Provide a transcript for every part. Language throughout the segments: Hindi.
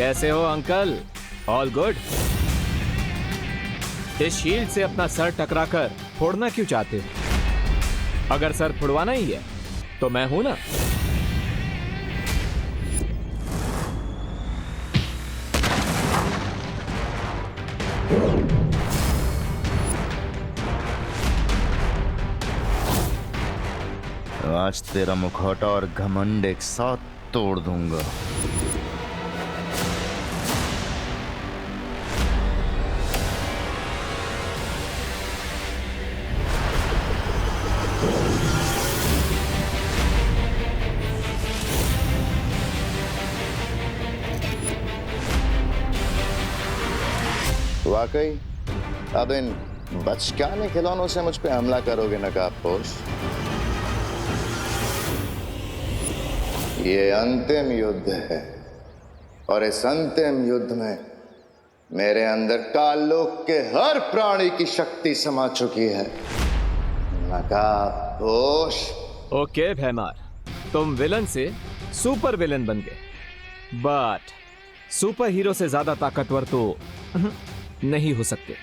कैसे हो अंकल? All good? इस शील्ड से अपना सर टकराकर फोड़ना क्यों चाहते हो? अगर सर फोड़वाना ही है तो मैं हूं ना। आज तेरा मुखौटा और घमंड एक साथ तोड़ दूंगा। वाकई अब इन बचकाने खिलौनों से मुझ पे हमला करोगे नकाबपोश? ये अंतिम युद्ध है और इस अंतिम युद्ध में मेरे अंदर काललोक के हर प्राणी की शक्ति समा चुकी है। नकाबपोश। ओके भैमार, तुम विलन से सुपर विलन बन गए, बट सुपर हीरो से ज्यादा ताकतवर तो नहीं हो सकते।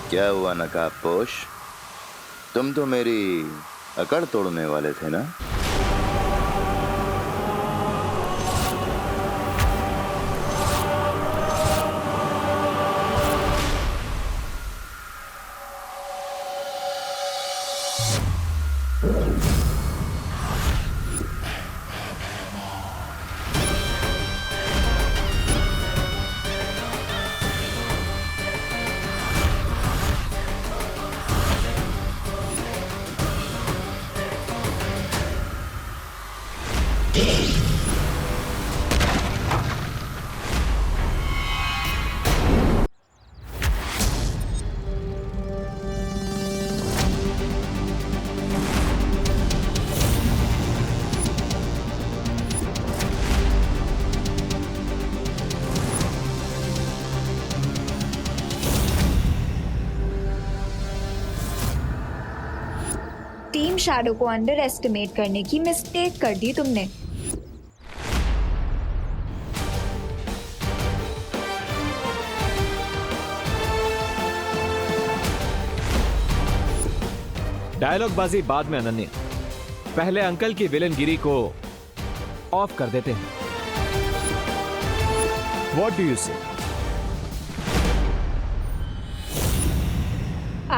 क्या हुआ नकाबपोश? तुम तो मेरी अकड़ तोड़ने वाले थे ना? टीम शैडो को अंडर एस्टिमेट करने की मिस्टेक कर दी तुमने। डायलॉग बाजी बाद में अनन्या, पहले अंकल की विलनगिरी को ऑफ कर देते हैं। व्हाट डू यू से?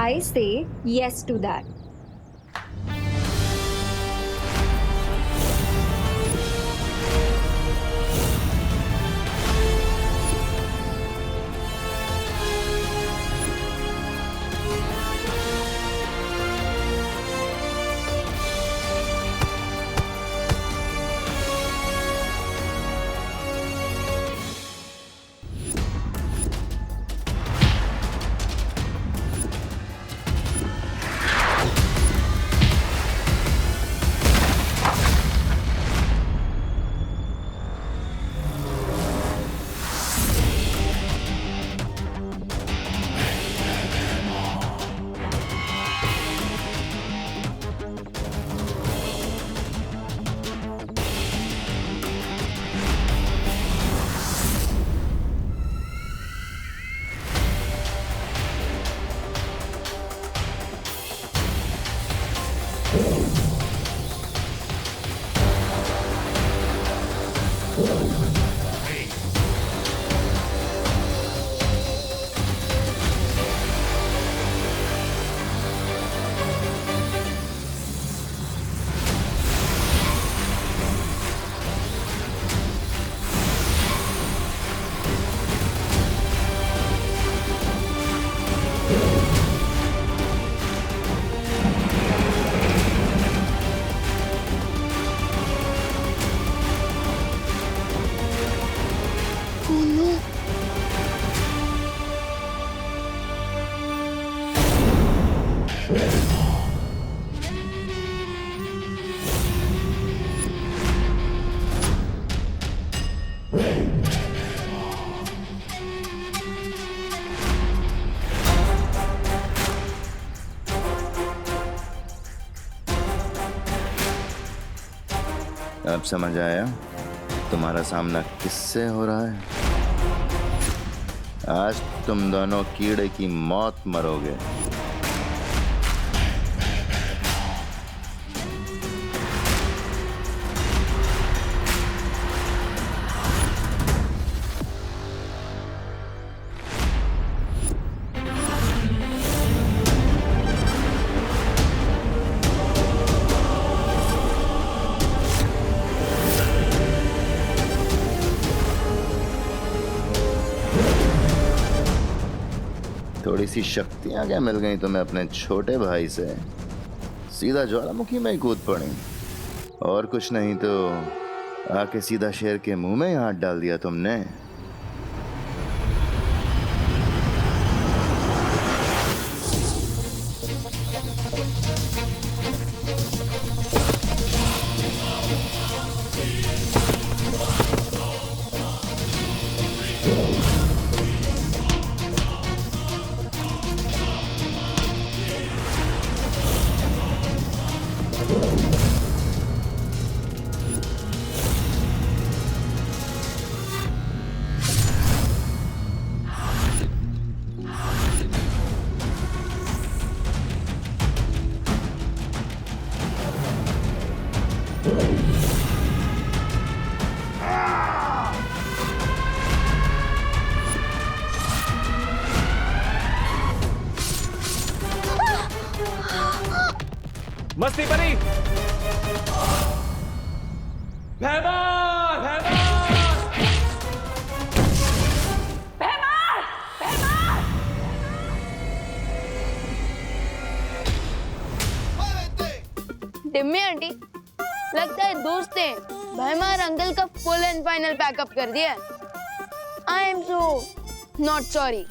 I say yes to that. अब समझ आया तुम्हारा सामना किससे हो रहा है? आज तुम दोनों कीड़े की मौत मरोगे। थोड़ी सी शक्तियां क्या मिल गई तुम्हें अपने छोटे भाई से? सीधा ज्वालामुखी में ही कूद पड़ी। और कुछ नहीं तो आके सीधा शेर के मुंह में ही हाथ डाल दिया तुमने। मस्ती परी, मेहमान टिम्मी आंटी, लगता है दोस्त हैं भैमार अंकल का फुल एंड फाइनल पैकअप कर दिया। I am so not sorry.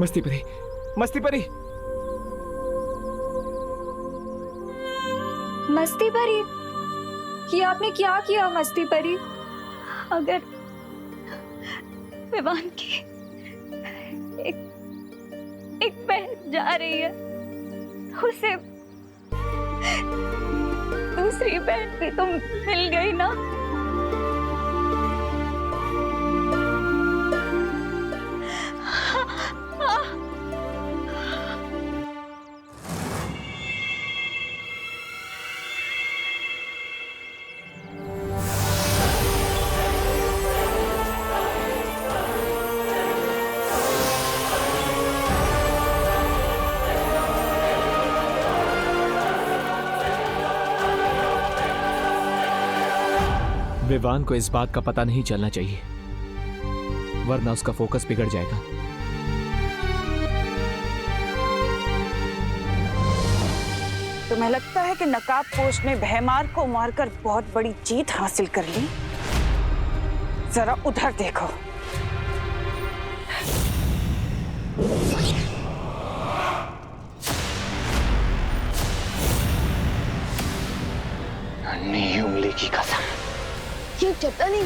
मस्ती परी, मस्ती परी, मस्ती परी, ये आपने क्या किया मस्ती परी? अगर विवान की एक बहन जा रही है तो उसे दूसरी बहन भी तो मिल गई ना। विवान को इस बात का पता नहीं चलना चाहिए, वरना उसका फोकस बिगड़ जाएगा। तुम्हें लगता है कि नकाबपोश ने भैमार को मारकर बहुत बड़ी जीत हासिल कर ली? जरा उधर देखो। नन्ही उंगली की कसम। ये जब्दाली,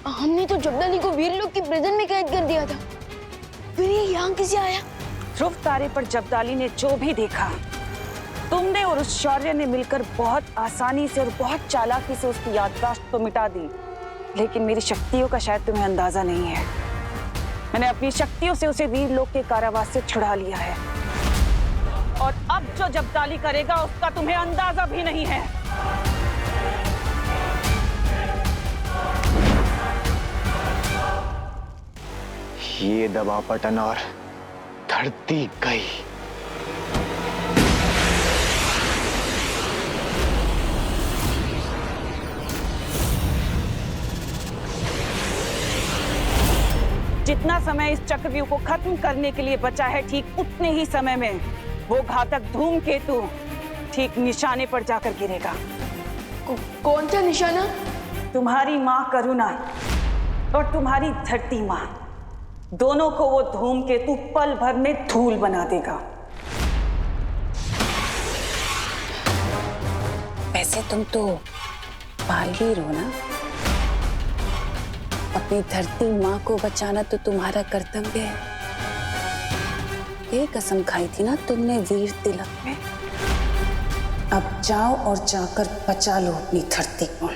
हमने तो जब्दाली को वीर लोग की प्रिजन में कैद कर दिया था, फिर ये यहाँ कैसे आया? ध्रुव तारे पर जब्दाली ने जो भी देखा, तुमने और उस शौर्य ने मिलकर बहुत आसानी से और बहुत चालाकी से उसकी याददाश्त तो मिटा दी, लेकिन मेरी शक्तियों का शायद तुम्हें अंदाजा नहीं है। मैंने अपनी शक्तियों से उसे वीर लोक के कारावास से छुड़ा लिया है, और अब जो जब्दाली करेगा उसका तुम्हें अंदाजा भी नहीं है। ये दबा पटन और धरती गई। जितना समय इस चक्रव्यूह को खत्म करने के लिए बचा है, ठीक उतने ही समय में वो घातक धूमकेतु ठीक निशाने पर जाकर गिरेगा। कौन सा निशाना? तुम्हारी माँ करुणा और तुम्हारी धरती माँ, दोनों को वो धूमकेतु पल भर में धूल बना देगा। वैसे तुम तो बालवीर हो ना? अपनी धरती माँ को बचाना तो तुम्हारा कर्तव्य है। ये कसम खाई थी ना तुमने वीर तिलक में। अब जाओ और जाकर बचा लो अपनी धरती को।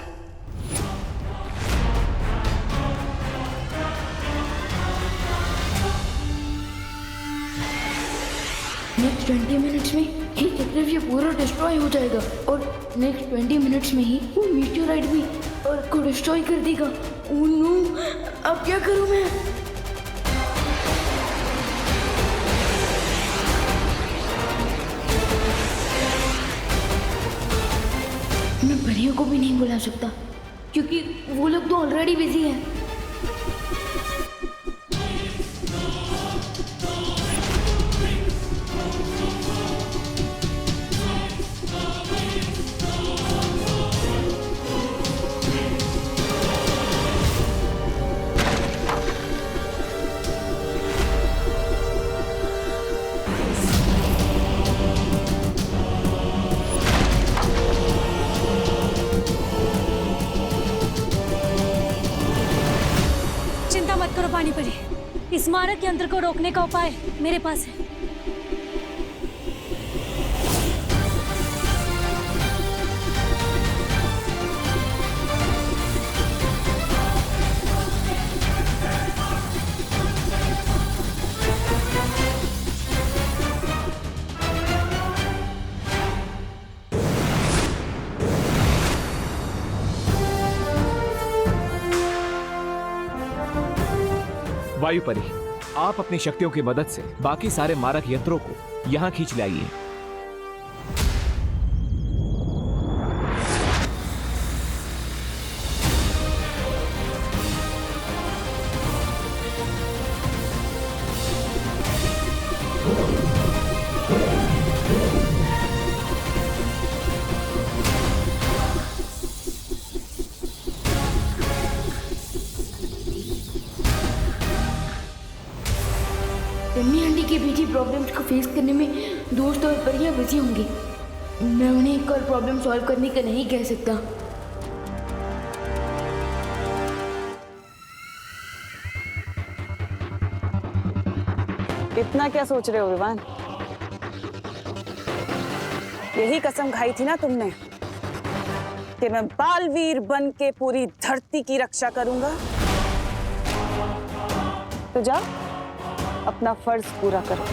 नेक्स्ट 20 मिनट्स में ही चक्रव्यूह पूरा डिस्ट्रॉय हो जाएगा, और नेक्स्ट 20 मिनट्स में ही वो मीटियोराइट भी अर्थ को डिस्ट्रॉय कर देगा। ओह नो, अब क्या करूं मैं? मैं परियों को भी नहीं बुला सकता, क्योंकि वो लोग तो ऑलरेडी बिजी हैं। पानी पड़ी, इस मारक यंत्र को रोकने का उपाय मेरे पास है। वायु परी, आप अपनी शक्तियों की मदद से बाकी सारे मारक यंत्रों को यहां खींच लाइए। टिम्मी आंटी के बीच प्रॉब्लम्स को फेस करने में दोस्त और परियां बिजी होंगी। मैं उन्हें एक और प्रॉब्लम सॉल्व करने का नहीं कह सकता। इतना क्या सोच रहे हो विवान? यही कसम खाई थी ना तुमने कि मैं बालवीर बन के पूरी धरती की रक्षा करूंगा। तो जाओ, अपना फर्ज पूरा करो।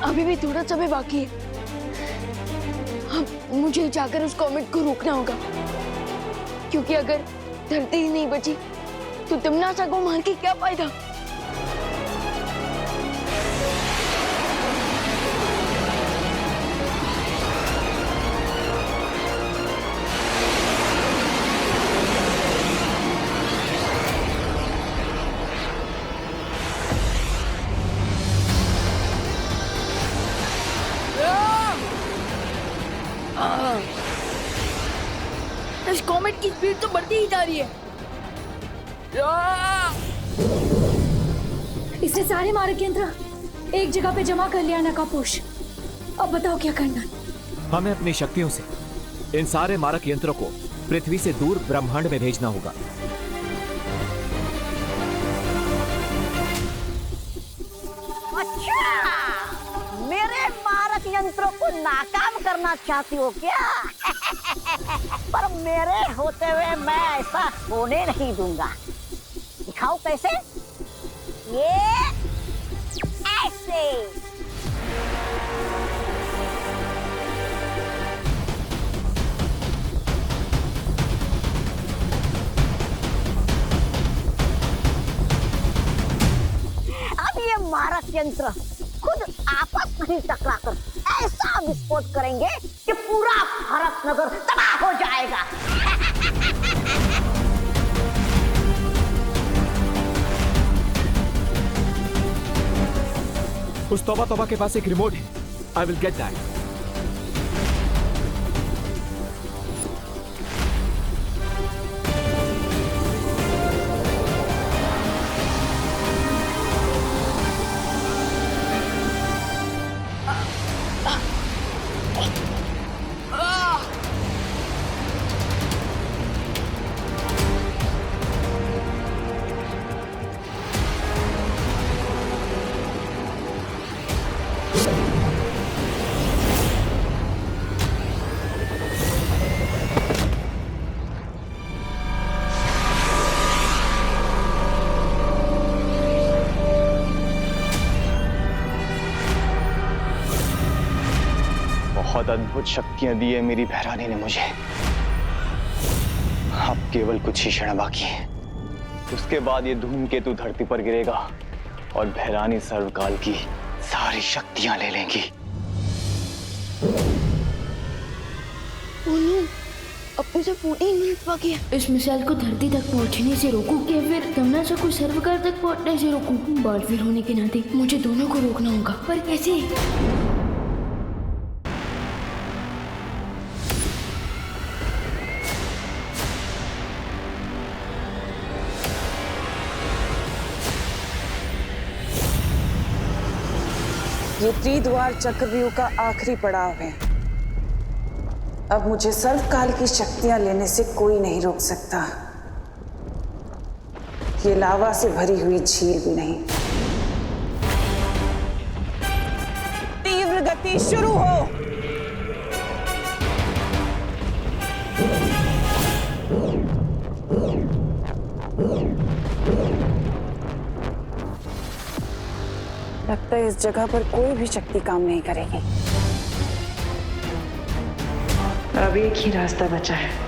अभी भी थोड़ा समय बाकी है। अब मुझे जाकर उस कॉमेट को रोकना होगा, क्योंकि अगर धरती ही नहीं बची तो तिमनासा को मार के क्या फायदा? इस कॉमेट की स्पीड तो बढ़ती ही जा रही है। इसने सारे मारक यंत्र एक जगह पे जमा कर लिया नकापोश। अब बताओ क्या करना? हमें अपनी शक्तियों से इन सारे मारक यंत्रों को पृथ्वी से दूर ब्रह्मांड में भेजना होगा। अच्छा, मेरे मारक यंत्रों को नाकाम करना चाहती हो क्या? पर मेरे होते हुए मैं ऐसा होने नहीं दूंगा। दिखाओ कैसे? ये ऐसे। अब ये मारक यंत्र खुद आपस में ही टकराकर ऐसा विस्फोट करेंगे कि पूरा भारत नगर तबाह हो जाएगा। उस तौबा तौबा के पास एक रिमोट है। I will get that. बहुत अद्भुत शक्तियां दी है मेरी भैरानी ने मुझे। अब केवल कुछ ही क्षण बाकी है, उसके बाद ये धूमकेतु धरती पर गिरेगा और भैरानी सर्वकाल की सारी शक्तियां ले लेंगी। अपने से 14 मिनट बाकी है। इस मिसाइल को धरती तक पहुंचने से रोकूं या फिर तमन्ना को सर्वकाल तक पहुंचने से रोकूं? बालवीर होने के नाते मुझे दोनों को रोकना होगा, पर कैसे? ये त्रिद्वार चक्रव्यूह का आखिरी पड़ाव है। अब मुझे सर्वकाल की शक्तियां लेने से कोई नहीं रोक सकता। ये लावा से भरी हुई झील भी नहीं। तीव्र गति शुरू हो। लगता है इस जगह पर कोई भी शक्ति काम नहीं करेगी। अब एक ही रास्ता बचा है।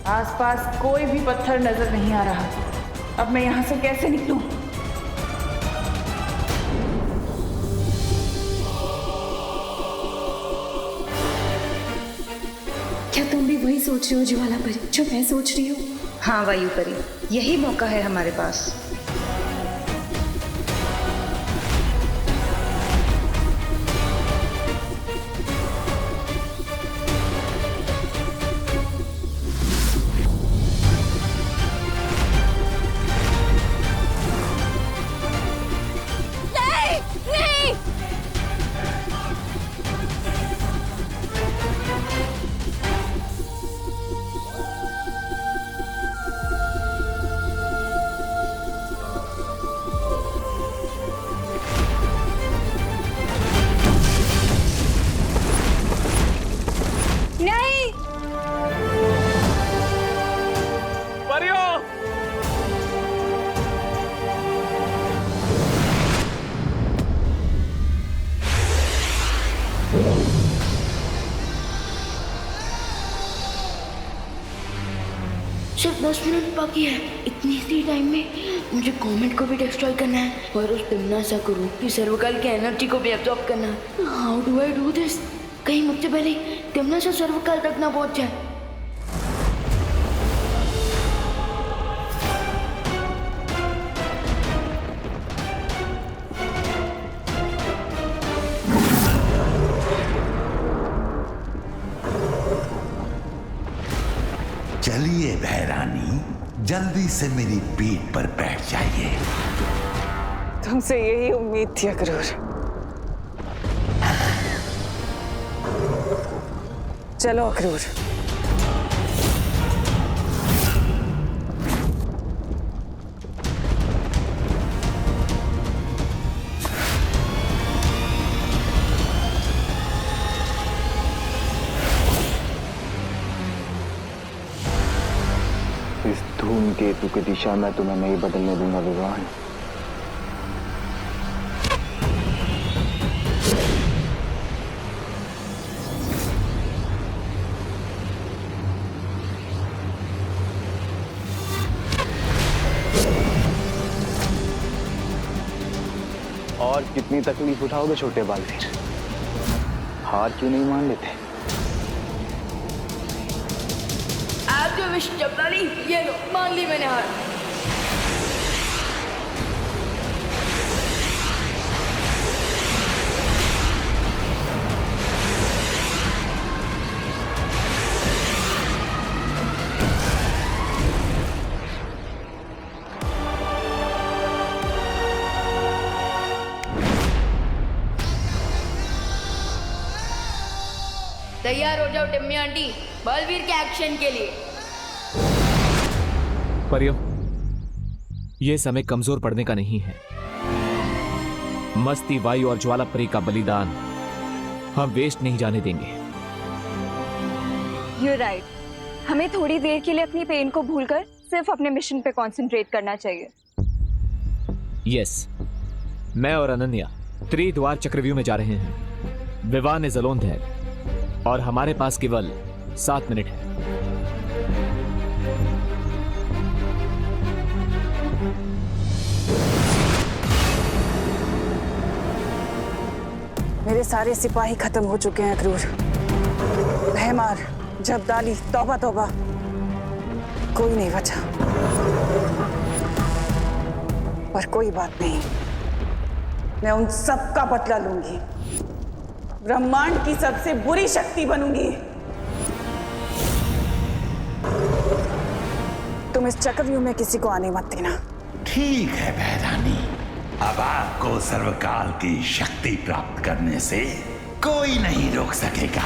आसपास कोई भी पत्थर नजर नहीं आ रहा। अब मैं यहां से कैसे निकलूं? क्या तुम भी वही सोच रही हो ज्वाला परी जो मैं सोच रही हूँ? हाँ वायु परी, यही मौका है हमारे पास। सिर्फ 10 मिनट बाकी है। इतनी सी टाइम में मुझे कॉमेट को भी डिस्ट्रॉय करना है और उस तिमनासा को रूप की सर्वकाल की एनर्जी को भी एब्जॉर्ब करना है। How do I do this? कहीं मुझसे पहले तिमनासा सर्वकाल तक ना पहुंच जाए। चलिए भैरानी, जल्दी से मेरी पीठ पर बैठ जाइए। तुमसे यही उम्मीद थी अक्रूर। चलो अक्रूर। इस धूमकेतु की दिशा में तुम्हें नहीं बदलने दूंगा विवान। और कितनी तकलीफ उठाओगे छोटे बालवीर? हार क्यों नहीं मान लेते? आप जो विश जबदाली, ये लो, मान ली मैंने हार। तैयार हो जाओ टिम्मी आंटी, बलवीर के एक्शन के लिए। परियों, यह समय कमजोर पड़ने का नहीं है। मस्ती, वायु और ज्वाला परी का बलिदान हम वेस्ट नहीं जाने देंगे। You're right. हमें थोड़ी देर के लिए अपनी पेन को भूलकर सिर्फ अपने मिशन पे कंसंट्रेट करना चाहिए। यस, मैं और अनन्या त्रिद्वार चक्रव्यूह में जा रहे हैं। विवान इज अलोन देयर और हमारे पास केवल 7 मिनट है। मेरे सारे सिपाही खत्म हो चुके हैं अक्रूर। भैमार, जबदाली, तौबा तौबा, कोई नहीं बचा। पर कोई बात नहीं, मैं उन सब का बदला लूंगी। ब्रह्मांड की सबसे बुरी शक्ति बनूंगी। तुम इस चक्रव्यूह में किसी को आने मत देना। ठीक है भैरानी, अब आपको सर्वकाल की शक्ति प्राप्त करने से कोई नहीं रोक सकेगा।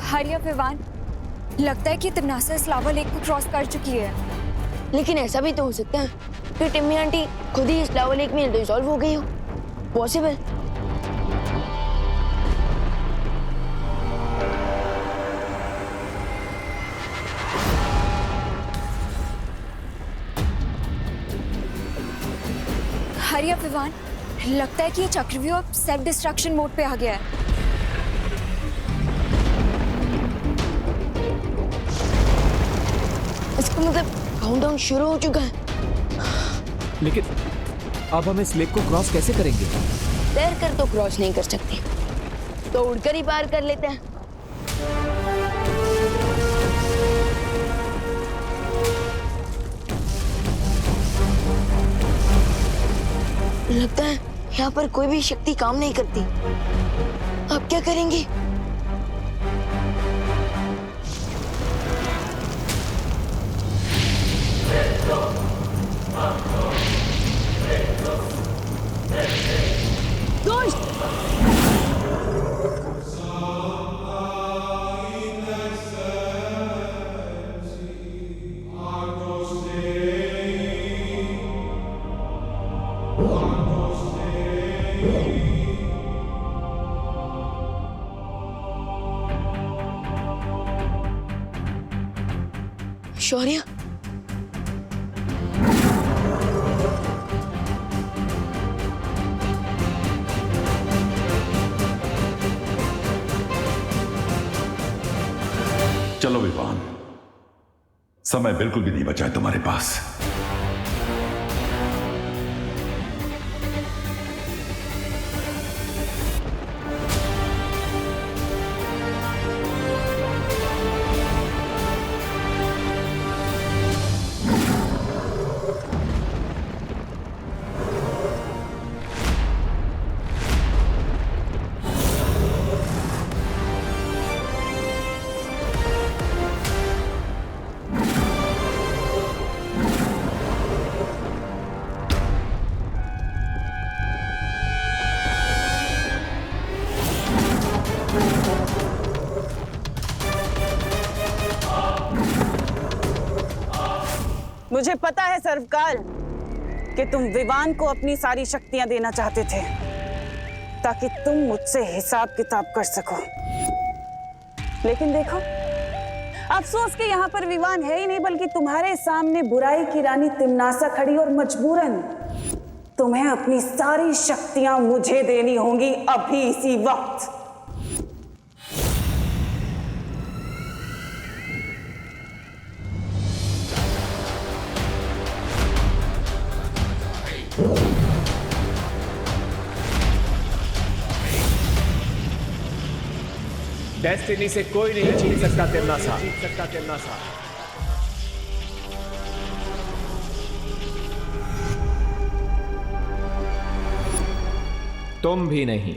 हरिया विवान, लगता है कि तिमनासा इस लावा लेक को क्रॉस कर चुकी है। लेकिन ऐसा भी तो हो सकता है कि टिम्मी आंटी खुद ही इस लावा लेक में डिसॉल्व हो गई हो। पॉसिबल। हरिया विवान, लगता है कि ये चक्रव्यूह अब सेल्फ डिस्ट्रक्शन मोड पे आ गया है। इसका मतलब काउंटडाउन शुरू हो चुका है। लेकिन अब हम इस लेक को क्रॉस कैसे करेंगे? तैर कर तो क्रॉस नहीं कर सकते, तो उड़कर ही पार कर लेते हैं। लगता है यहाँ पर कोई भी शक्ति काम नहीं करती। अब क्या करेंगे? शौर्य, चलो विवान, समय बिल्कुल भी नहीं बचा है तुम्हारे पास। मुझे पता है सर्वकाल कि तुम विवान को अपनी सारी शक्तियां देना चाहते थे ताकि तुम मुझसे हिसाब किताब कर सको। लेकिन देखो, अफसोस कि यहाँ पर विवान है ही नहीं, बल्कि तुम्हारे सामने बुराई की रानी तिम्नासा खड़ी, और मजबूरन तुम्हें अपनी सारी शक्तियां मुझे देनी होंगी अभी इसी वक्त। डेस्टिनी से कोई नहीं छीन सकता तिम्नासा। तुम भी नहीं।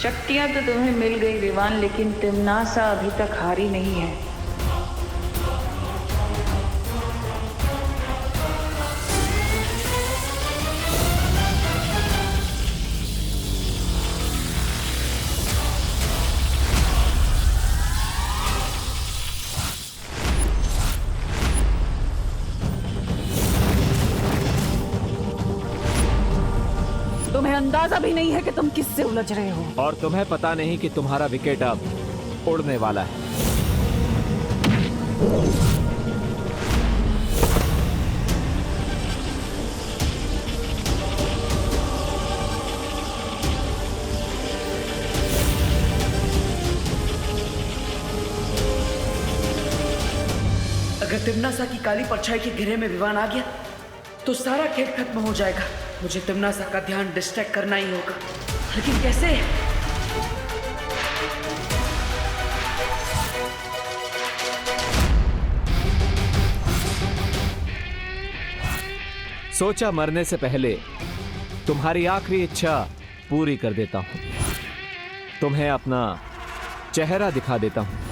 शक्तियां तो तुम्हें मिल गई विवान, लेकिन तिम्नासा अभी तक हारी नहीं है। तुम्हें अंदाजा भी नहीं है कि तुम किससे उलझ रहे हो, और तुम्हें पता नहीं कि तुम्हारा विकेट अब उड़ने वाला है। अगर तिमनासा की काली परछाई के घेरे में विवान आ गया तो सारा खेल खत्म हो जाएगा। मुझे तिमनासा का ध्यान डिस्ट्रैक्ट करना ही होगा, लेकिन कैसे? सोचा मरने से पहले तुम्हारी आखिरी इच्छा पूरी कर देता हूं। तुम्हें अपना चेहरा दिखा देता हूं।